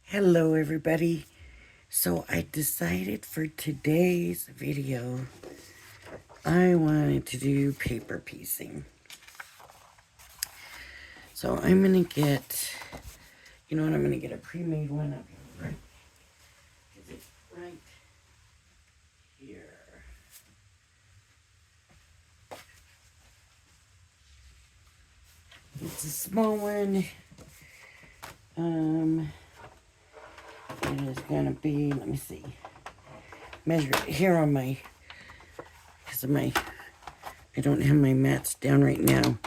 Hello everybody. So I decided for today's video I wanted to do paper piecing. So I'm gonna get, I'm gonna get a pre-made one up here, right? Is it right here? It's a small one. It is gonna be, let me see, measure it here on my, I don't have my mats down right now.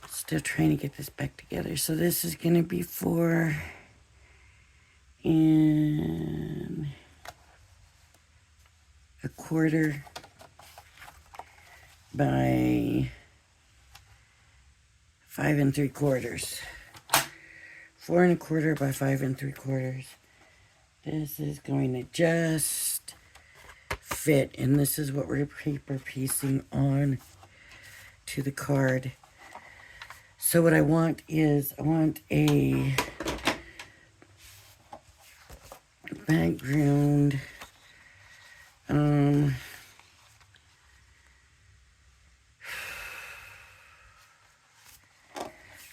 Still trying to get this back together. So this is gonna be 4.25 by 5.75. 4.25 by 5.75. This is going to just fit, and this is what we're paper piecing on to the card. So what I want is, I want a background,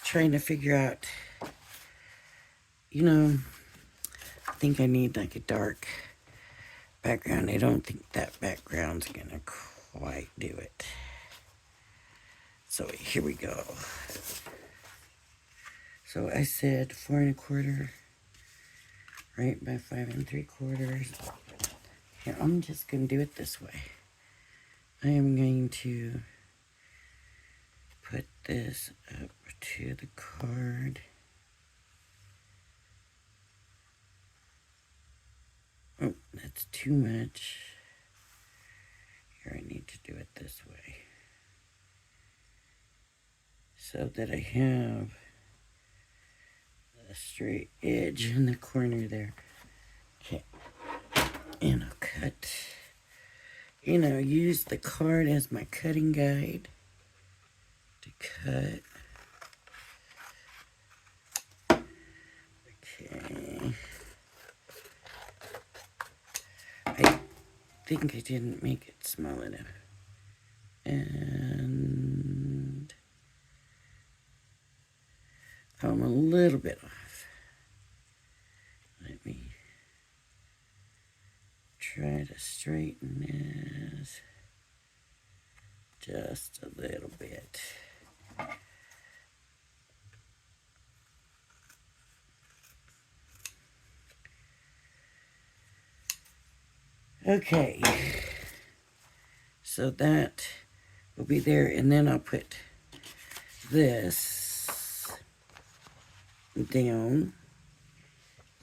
trying to figure out, I think I need like a dark background. I don't think that background's gonna quite do it. So here we go. So I said 4.25, right, by 5.75. Here, I'm just gonna do it this way. I am going to put this up to the card. Oh, that's too much. Here, I need to do it this way, so that I have a straight edge in the corner there. Okay, and I'll cut, use the card as my cutting guide to cut. Okay. I think I didn't make it small enough. And I'm a little bit off. Let me try to straighten this just a little bit. Okay, so that will be there, and then I'll put this down.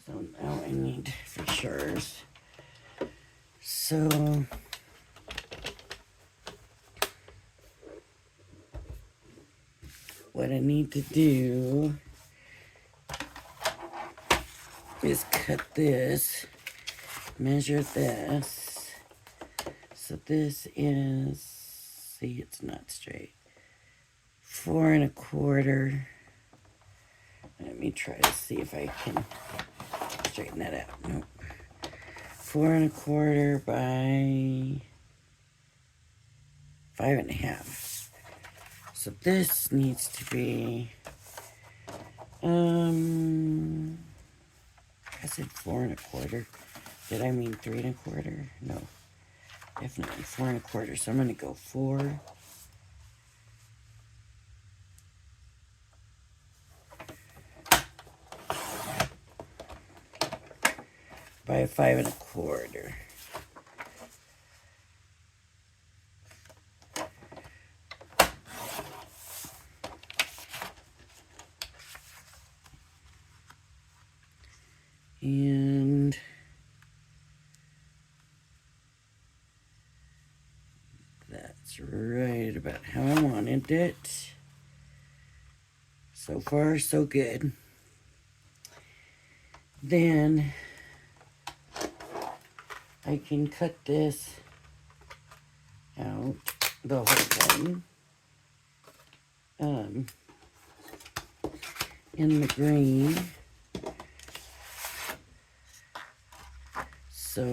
So now I need fishers. So what I need to do is cut this, measure this. So this is, see, it's not straight. 4.25. Let me try to see if I can straighten that out. Nope. 4.25 by 5.5. So this needs to be, I said 4.25. Did I mean 3.25? No, definitely 4.25. So I'm gonna go 4. By 5.25. And that's right about how I wanted it. So far, so good. Then I can cut this out, the whole thing, in the green. So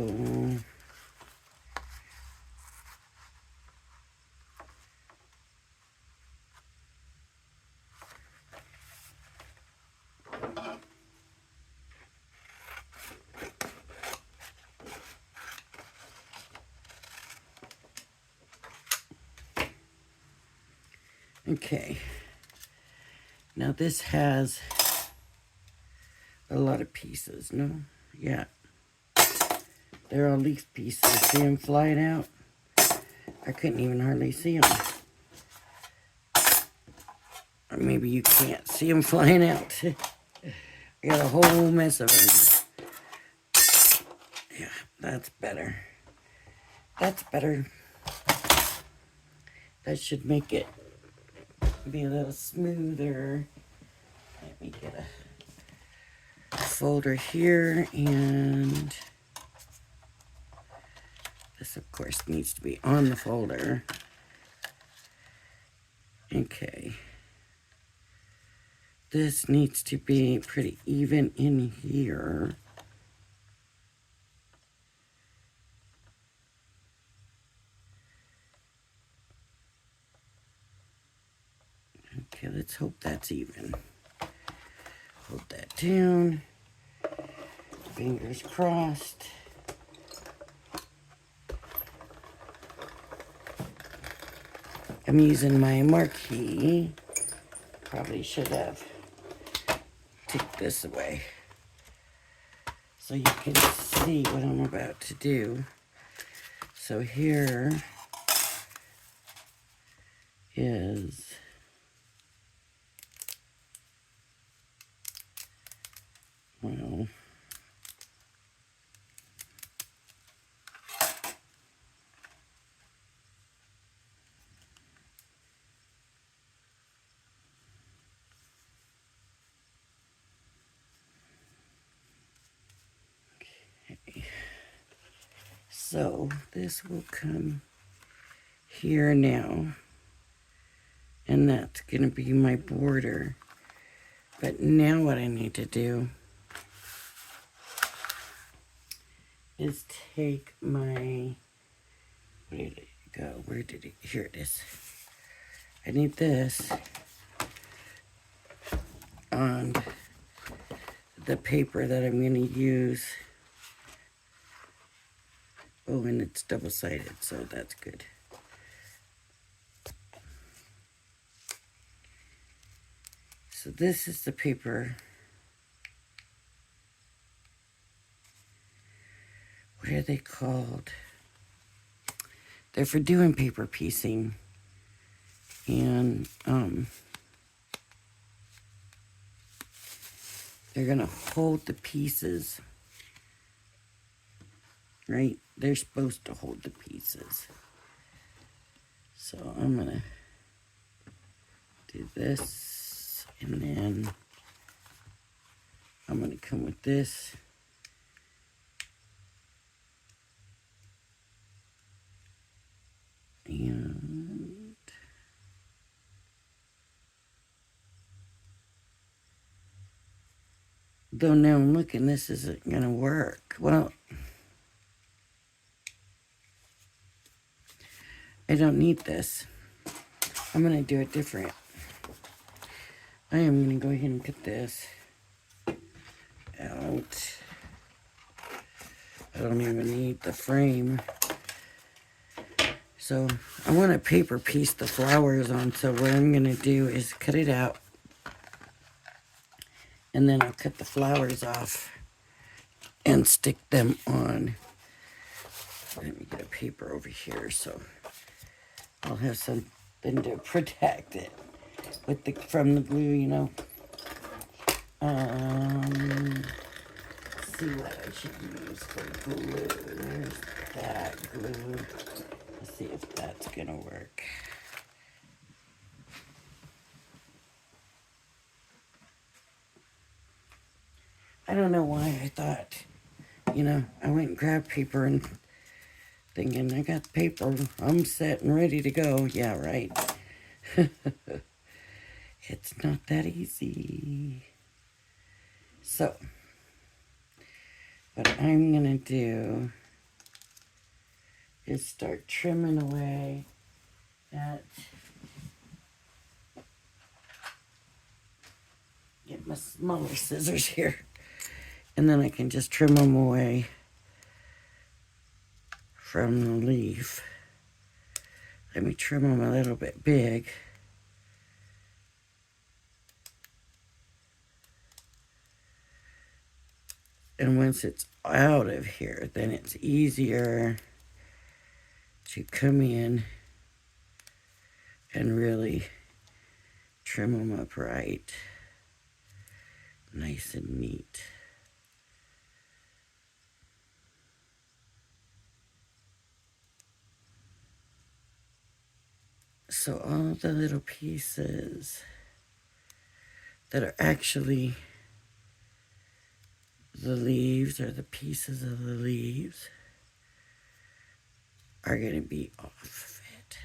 okay, now this has a lot of pieces, no? Yeah, they're all leaf pieces. See them flying out? I couldn't even hardly see them. Or maybe you can't see them flying out. I got a whole mess of them. Yeah, that's better. That's better. That should make it be a little smoother. Let me get a folder here, and this of course needs to be on the folder. Okay. This needs to be pretty even in here. Okay, let's hope that's even. Hold that down. Fingers crossed. I'm using my marquee. Probably should have took this away so you can see what I'm about to do. So here is well, okay. So this will come here now, and that's going to be my border. But now what I need to do is take my, where did it go? Where did it, here it is. I need this on the paper that I'm going to use. Oh, and it's double-sided, so that's good. So this is the paper. What are they called? They're for doing paper piecing. And they're gonna hold the pieces, right? They're supposed to hold the pieces. So I'm gonna do this, and then I'm gonna come with this. And though now I'm looking, this isn't gonna work. Well, I don't need this. I'm gonna do it different. I am gonna go ahead and cut this out. I don't even need the frame. So I want to paper piece the flowers on, so what I'm gonna do is cut it out, and then I'll cut the flowers off and stick them on. Let me get a paper over here so I'll have something to protect it with the from the glue, you know. Let's see what I should use for glue. There's that glue. Let's see if that's gonna work. I don't know why I thought, you know, I went and grabbed paper and thinking I got paper, I'm set and ready to go. Yeah, right. It's not that easy. So, what I'm gonna do is start trimming away at, get my smaller scissors here, and then I can just trim them away from the leaf. Let me trim them a little bit big. And once it's out of here, then it's easier to come in and really trim them up right, nice and neat. So all the little pieces that are actually the leaves, or the pieces of the leaves, are going to be off of it.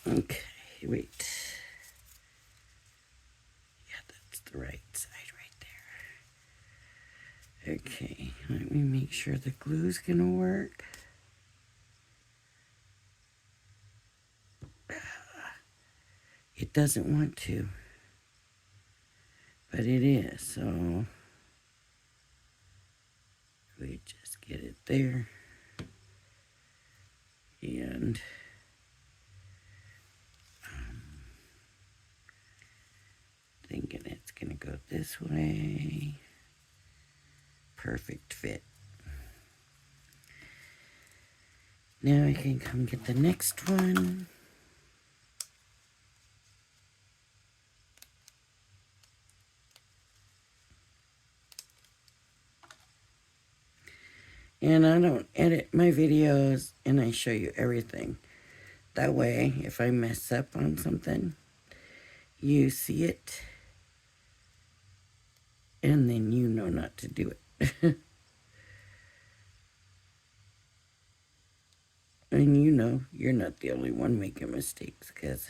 Okay, wait. Yeah, that's the right side right there. Okay, let me make sure the glue's gonna work. It doesn't want to, but it is, so we just get it there. And thinking it's gonna go this way. Perfect fit. Now I can come get the next one. And I don't edit my videos, and I show you everything. That way, if I mess up on something, you see it, and then you know not to do it. And you know you're not the only one making mistakes, because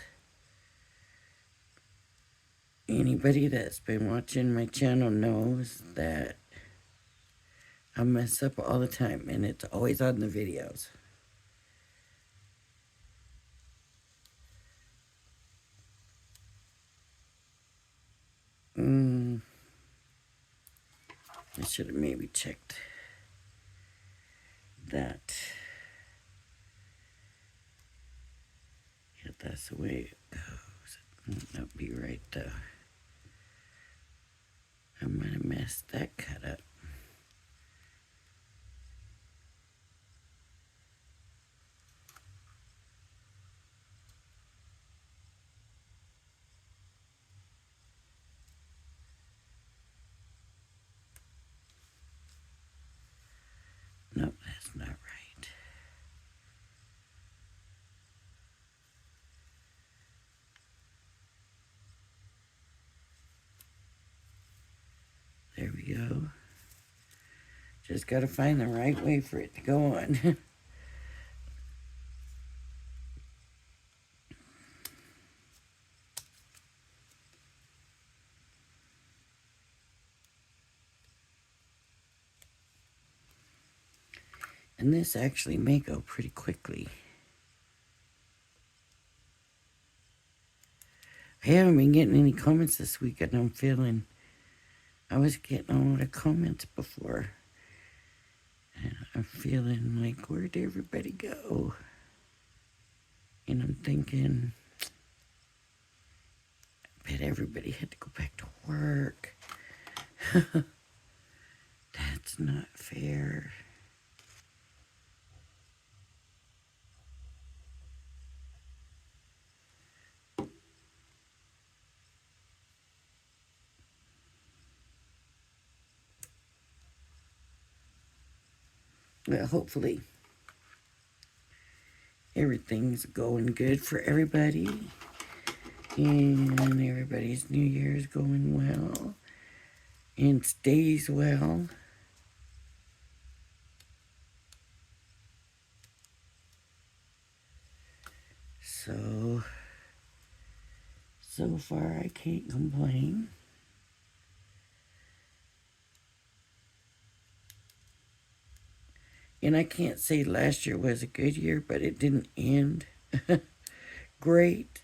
anybody that's been watching my channel knows that I mess up all the time, and it's always on the videos. I should have maybe checked that. Yeah, that's the way it goes. That'll be right though. I might have messed that cut up. Nope, that's not right. There we go. Just gotta find the right way for it to go on. And this actually may go pretty quickly. I haven't been getting any comments this week, and I'm feeling I was getting a lot of comments before. And I'm feeling like, where'd everybody go? And I'm thinking, I bet everybody had to go back to work. That's not fair. Well, hopefully everything's going good for everybody. And everybody's New Year's going well. And stays well. So far I can't complain. And I can't say last year was a good year, but it didn't end great.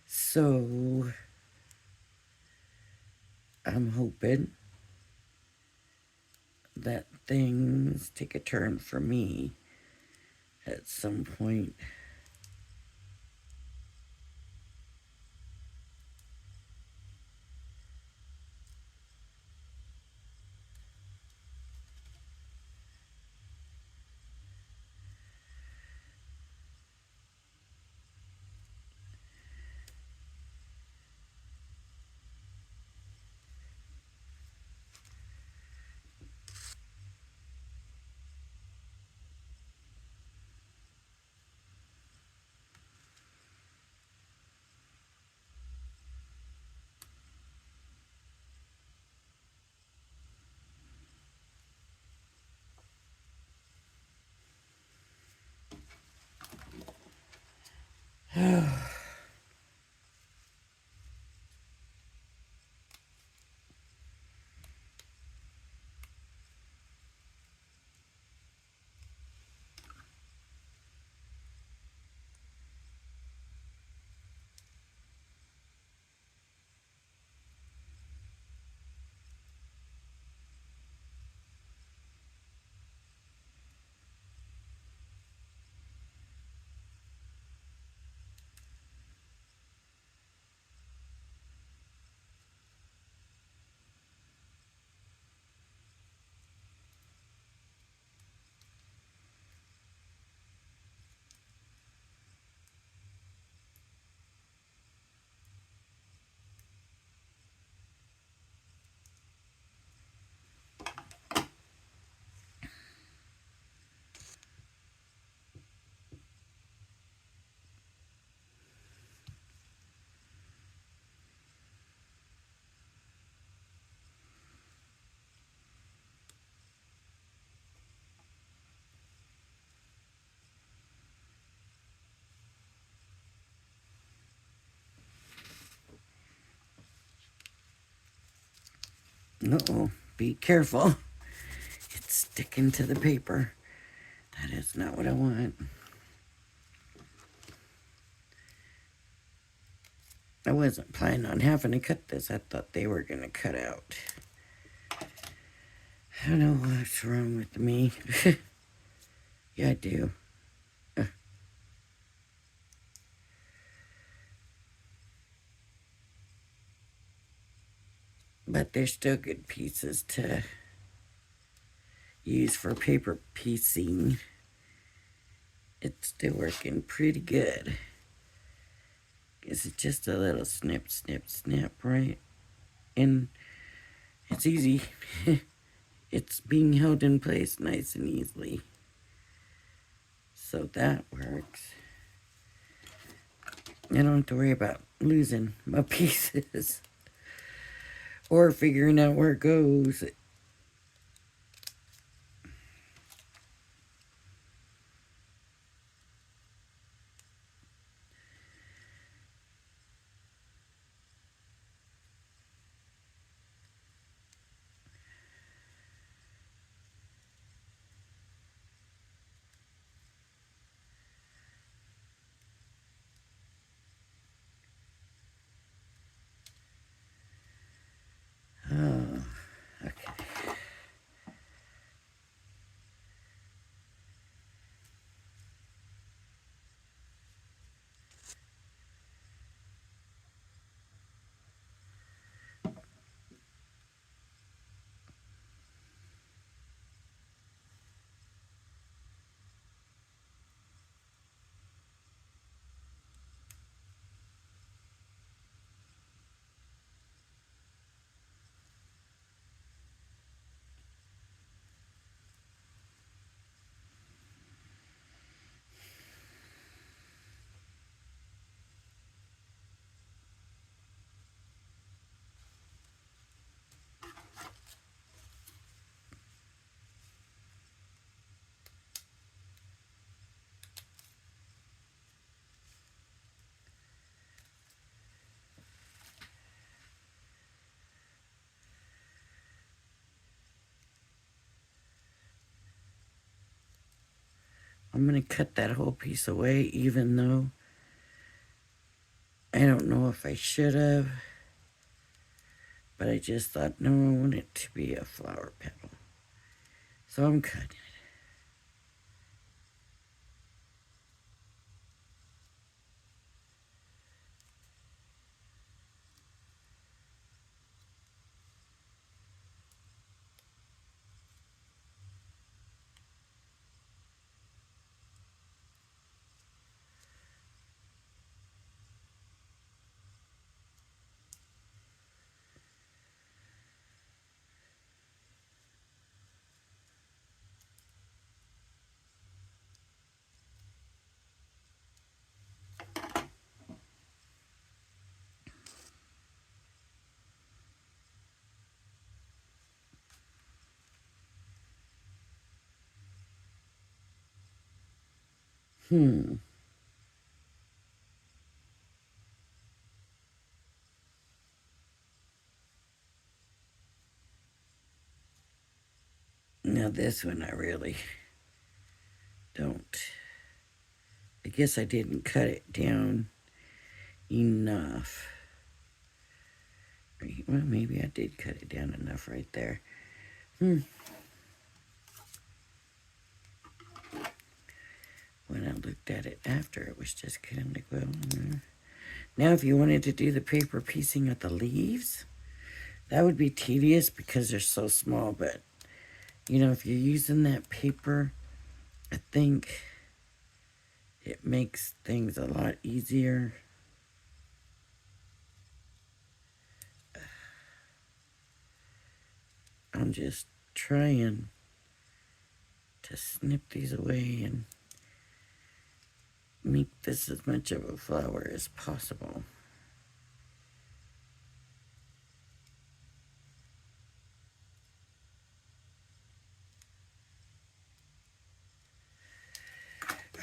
So I'm hoping that things take a turn for me at some point. Uh-oh, be careful. It's sticking to the paper. That is not what I want. I wasn't planning on having to cut this. I thought they were going to cut out. I don't know what's wrong with me. Yeah, I do. But they're still good pieces to use for paper piecing. It's still working pretty good. Guess it's just a little snip, snip, snip, right? And it's easy. It's being held in place nice and easily. So that works. I don't have to worry about losing my pieces or figuring out where it goes. Oh, okay. I'm going to cut that whole piece away, even though I don't know if I should have. But I just thought, no, I want it to be a flower petal. So I'm cutting it. Now this one I really don't. I guess I didn't cut it down enough. Well, maybe I did cut it down enough right there. When I looked at it after, it was just kind of like, well, now if you wanted to do the paper piecing of the leaves, that would be tedious because they're so small, but you know, if you're using that paper, I think it makes things a lot easier. I'm just trying to snip these away and make this as much of a flower as possible.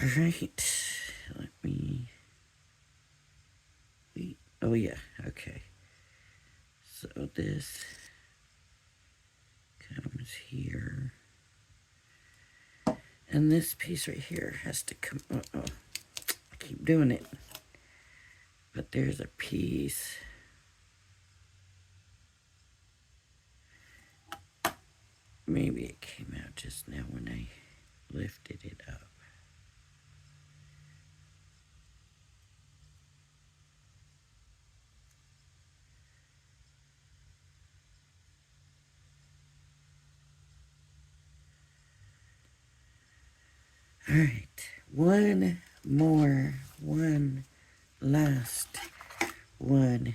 All right, let me, wait, oh yeah, okay. So this comes here. And this piece right here has to come, I keep doing it. But there's a piece. Maybe it came out just now when I lifted it up. All right, one last one.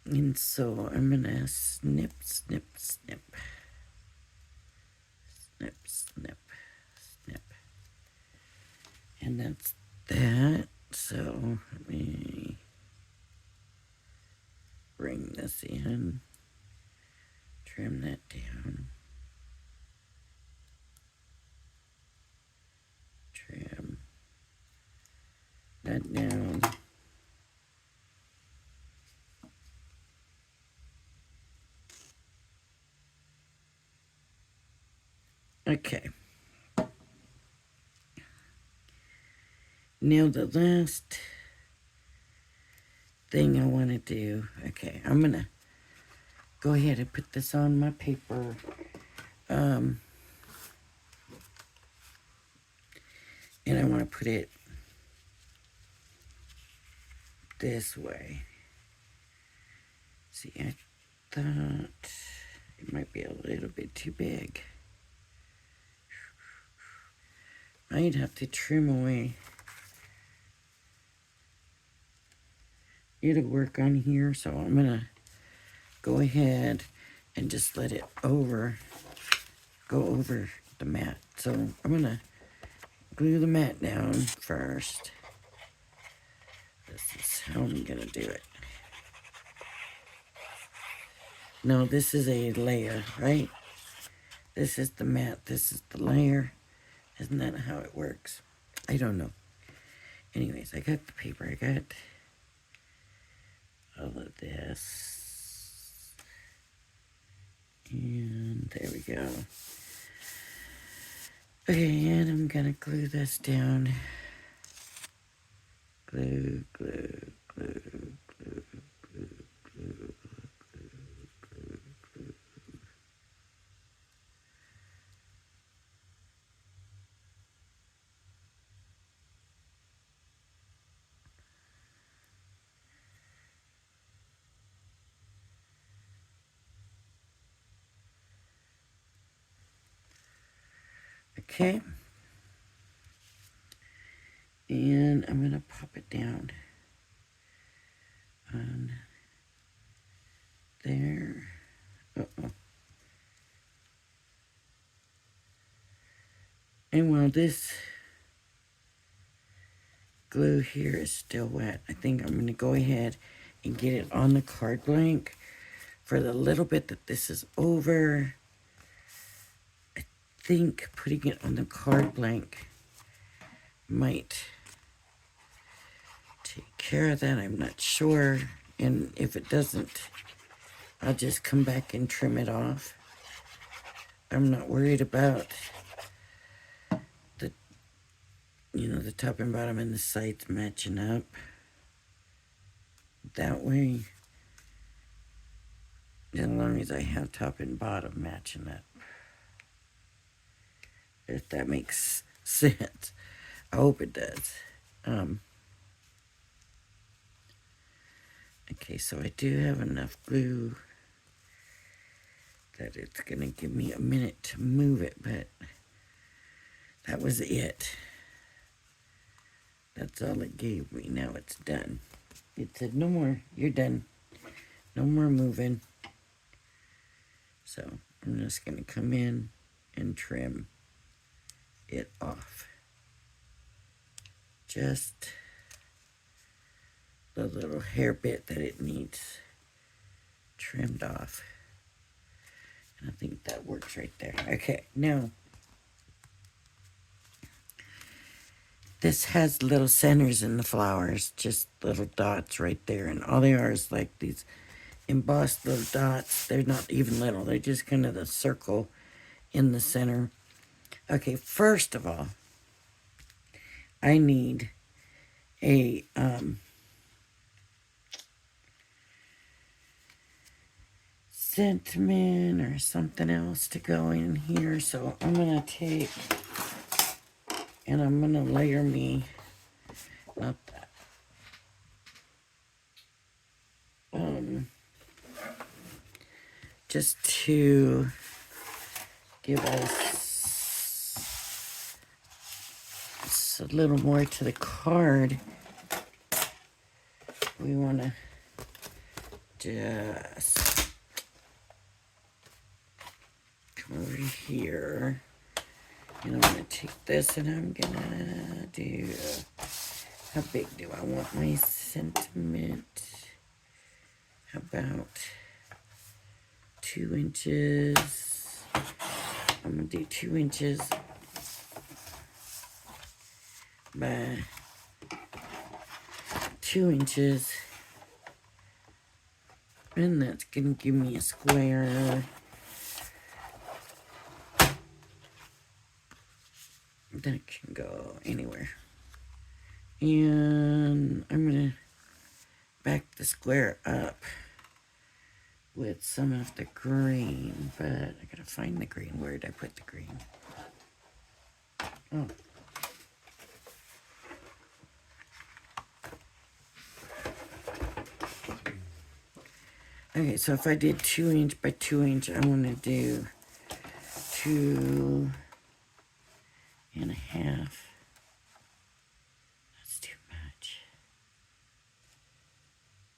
And so I'm gonna snip, snip, snip. Snip, snip, snip. And that's that. So let me bring this in, trim that down. Trim that down. Okay. Now the last thing I want to do, okay, I'm going to go ahead and put this on my paper. And I want to put it this way. See, I thought it might be a little bit too big. I'd have to trim away. It'll work on here, so I'm going to go ahead and just let it go over the mat. So I'm going to glue the mat down first. This is how I'm going to do it. No, this is a layer, right? This is the mat, this is the layer. Isn't that how it works? I don't know. Anyways, I got the paper, I got all of this. And there we go. Okay, and I'm gonna glue this down. Glue, glue, glue, glue, glue, glue. Okay. And I'm gonna pop it down on there. Uh-oh. And while this glue here is still wet, I think I'm gonna go ahead and get it on the card blank for the little bit that this is over. I think putting it on the card blank might take care of that. I'm not sure. And if it doesn't, I'll just come back and trim it off. I'm not worried about the, the top and bottom and the sides matching up. That way, as long as I have top and bottom matching up. If that makes sense. I hope it does. Okay, so I do have enough glue that it's gonna give me a minute to move it, but that was it. That's all it gave me. Now it's done. It said, no more, you're done. No more moving. So I'm just gonna come in and trim it off. Just the little hair bit that it needs trimmed off. And I think that works right there. Okay, now this has little centers in the flowers, just little dots right there. And all they are is like these embossed little dots. They're not even little, they're just kind of the circle in the center. Okay, first of all, I need a sentiment or something else to go in here. So I'm gonna take and I'm gonna layer me, not that, just to give us a little more to the card. We want to just come over here, and I'm going to take this and I'm going to do, how big do I want my sentiment? How about 2 inches? I'm going to do 2 inches by 2 inches, and that's gonna give me a square. That can go anywhere. And I'm gonna back the square up with some of the green, but I gotta find the green. Where did I put the green? Oh. Okay, so if I did 2 inch by 2 inch, I want to do 2.5. That's too much.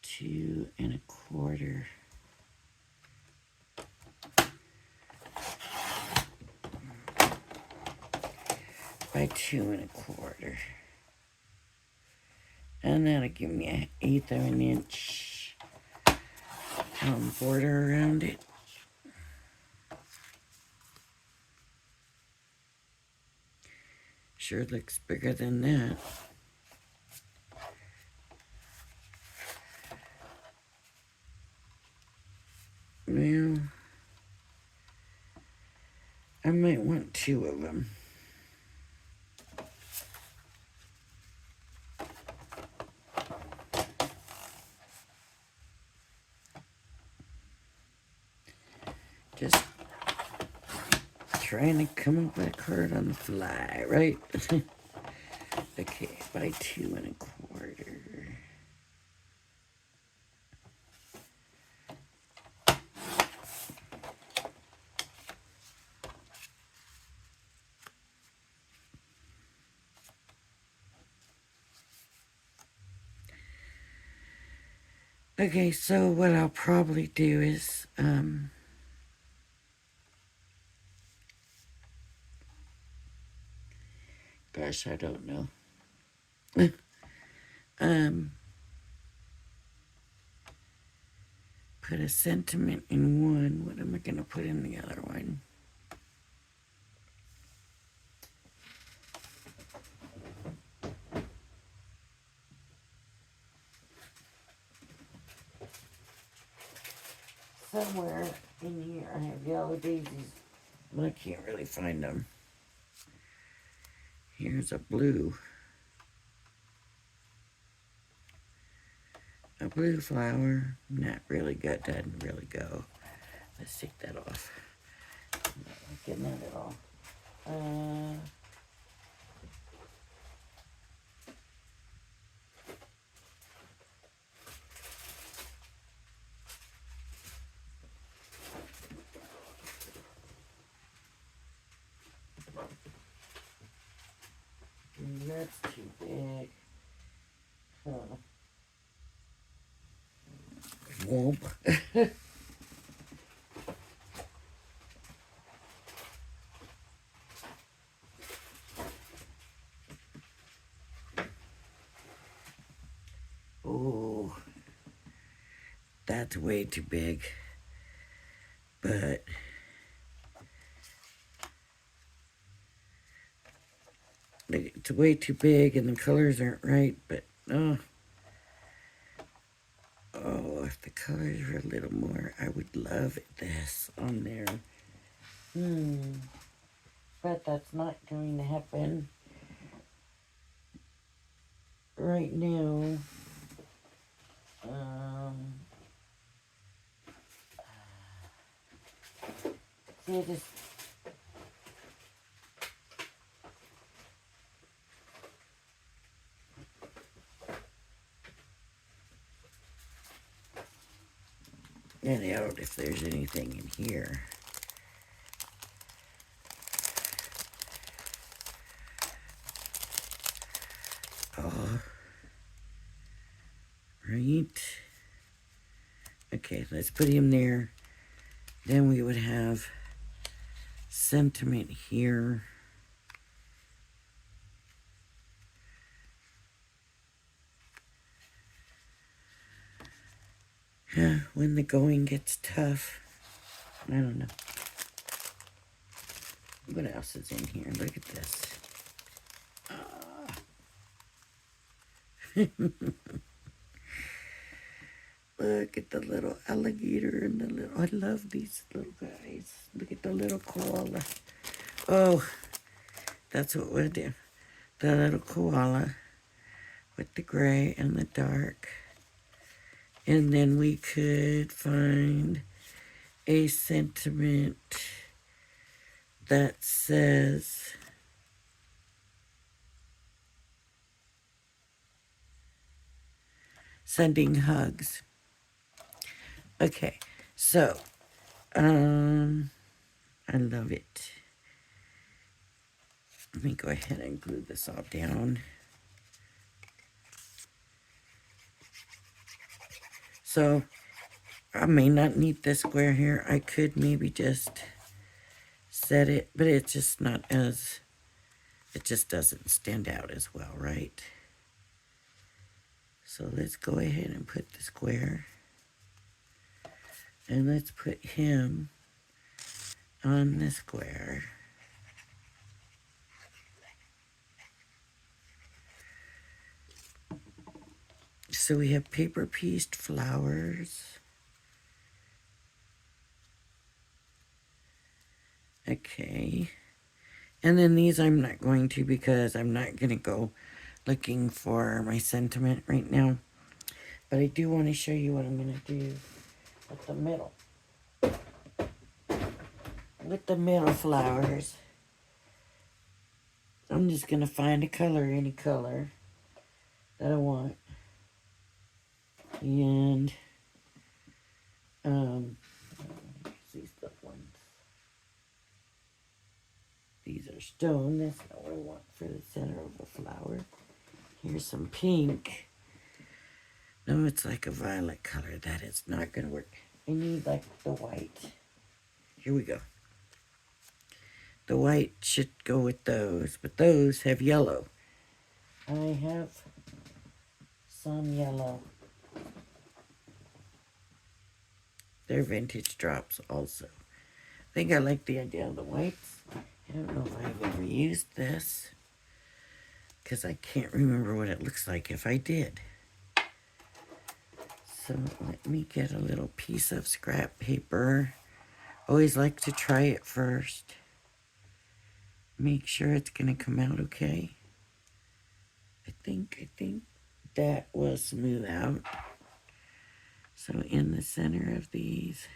2.25. By 2.25. And that'll give me an 1/8 of an inch border around it. Sure looks bigger than that. Well, I might want 2 of them. Just trying to come up with a card on the fly, right? Okay, by 2 1/4. Okay, so what I'll probably do is, gosh, I don't know. Put a sentiment in one. What am I going to put in the other one? Somewhere in here I have yellow daisies, but I can't really find them. Here's a blue. A blue flower. Not really good. Doesn't really go. Let's take that off. I'm not liking that at all. That's too big. Huh. Whoop. Oh, that's way too big. But it's way too big and the colors aren't right. But oh, if the colors were a little more, I would love this on there. But that's not going to happen right now. See, I just get out if there's anything in here. Oh, right. Okay, let's put him there. Then we would have sentiment here. Yeah, when the going gets tough. I don't know. What else is in here? Look at this. Look at the little alligator and the little... I love these little guys. Look at the little koala. Oh, that's what we'll do. The little koala with the gray and the dark. And then we could find a sentiment that says... sending hugs. Okay, so, I love it. Let me go ahead and glue this all down. So, I may not need this square here. I could maybe just set it, but it's just not as, it just doesn't stand out as well, right? So let's go ahead and put the square. And let's put him on the square. So we have paper pieced flowers. Okay. And then these I'm not going to because I'm not going to go looking for my sentiment right now. But I do want to show you what I'm going to do at the middle. with the middle flowers, I'm just going to find a color, any color that I want. And, these the ones. These are stone. That's not what I want for the center of the flower. Here's some pink. No, it's like a violet color. That is not going to work. I need like the white. Here we go. The white should go with those, but those have yellow. I have some yellow. They're vintage drops also. I think I like the idea of the whites. I don't know if I've ever used this, because I can't remember what it looks like if I did. So let me get a little piece of scrap paper. Always like to try it first. Make sure it's going to come out okay. I think that will smooth out. So in the center of these,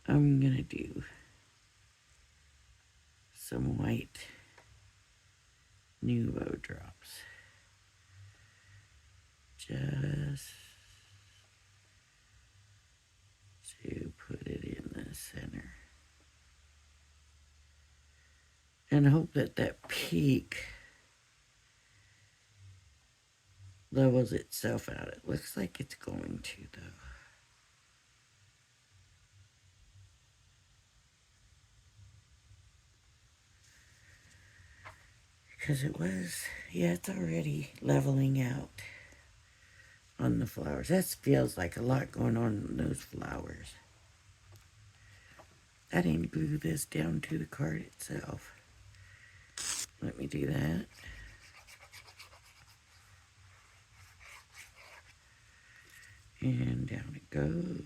I'm going to do some white Nuvo drops. Just to put it in the center. And hope that that peak levels itself out. It looks like it's going to, though. Because it was, yeah, it's already leveling out on the flowers. That feels like a lot going on in those flowers. I didn't glue this down to the card itself. Let me do that. And down it goes.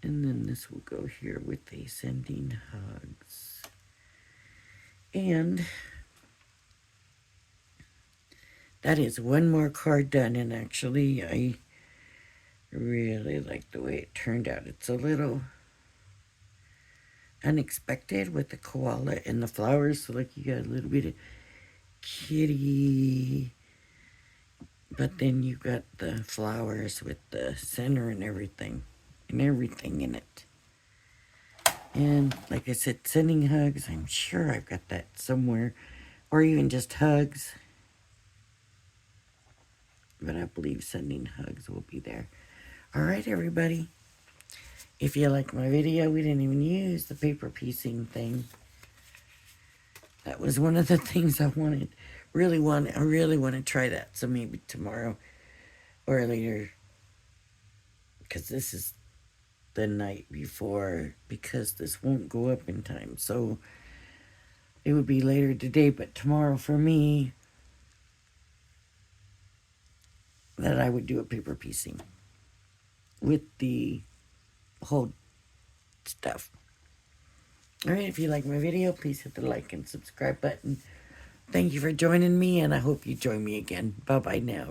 And then this will go here with the sending hugs. And that is one more card done. And actually, I really like the way it turned out. It's a little unexpected with the koala and the flowers. So like you got a little bit of kitty, but then you got the flowers with the center and everything in it. And like I said, sending hugs, I'm sure I've got that somewhere, or even just hugs, but I believe sending hugs will be there. All right, everybody, if you like my video, we didn't even use the paper piecing thing. That was one of the things I I really want to try that. So maybe tomorrow or later, because this is the night before, because this won't go up in time. So it would be later today, but tomorrow for me, that I would do a paper piecing with the whole stuff. All right, if you like my video, please hit the like and subscribe button. Thank you for joining me, and I hope you join me again. Bye-bye now.